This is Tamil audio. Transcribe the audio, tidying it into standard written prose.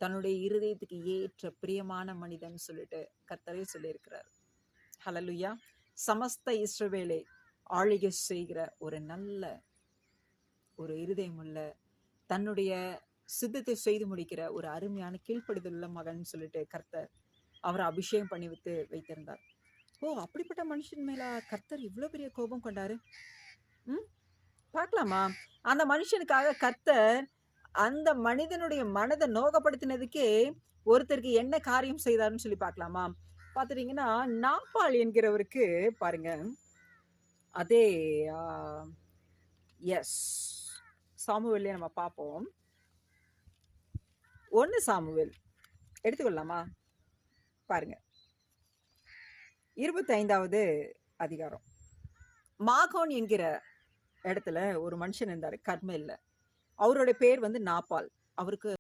தன்னுடைய இருதயத்துக்கு ஏற்ற பிரியமான மனிதன் சொல்லிட்டு கர்த்தரே சொல்லியிருக்கிறார். ஹல்லேலூயா. சமஸ்த இஸ்ரவேலை ஆளுகை செய்கிற ஒரு நல்ல ஒரு இருதயம் உள்ள, தன்னுடைய சித்தத்தை செய்து முடிக்கிற ஒரு அருமையான கீழ்ப்படிதலுள்ள மகன் சொல்லிட்டு கர்த்தர் அவரை அபிஷேகம் பண்ணி வைத்திருந்தார். அப்படிப்பட்ட மனுஷன் மேல கர்த்தர் இவ்வளவு பெரிய கோபம் கொண்டாரு. பார்க்கலாமா? அந்த மனுஷனுக்காக கர்த்தர் அந்த மனிதனுடைய மனதை நோகப்படுத்தினதுக்கே ஒருத்தருக்கு என்ன காரியம் செய்தாருன்னு சொல்லி பார்க்கலாமா? பார்த்துட்டீங்கன்னா, நாபால் என்கிறவருக்கு பாருங்க, அதே எஸ் சாமுவேல்லே நம்ம பார்ப்போம். 1 சாமுவேல் எடுத்துக்கொள்ளலாமா? பாருங்க, 25வது அதிகாரம். மாகோன் என்கிற இடத்துல ஒரு மனுஷன் இருந்தாரு கர்மேல்ல. அவருடைய பேர் வந்து நாபால். அவருக்கு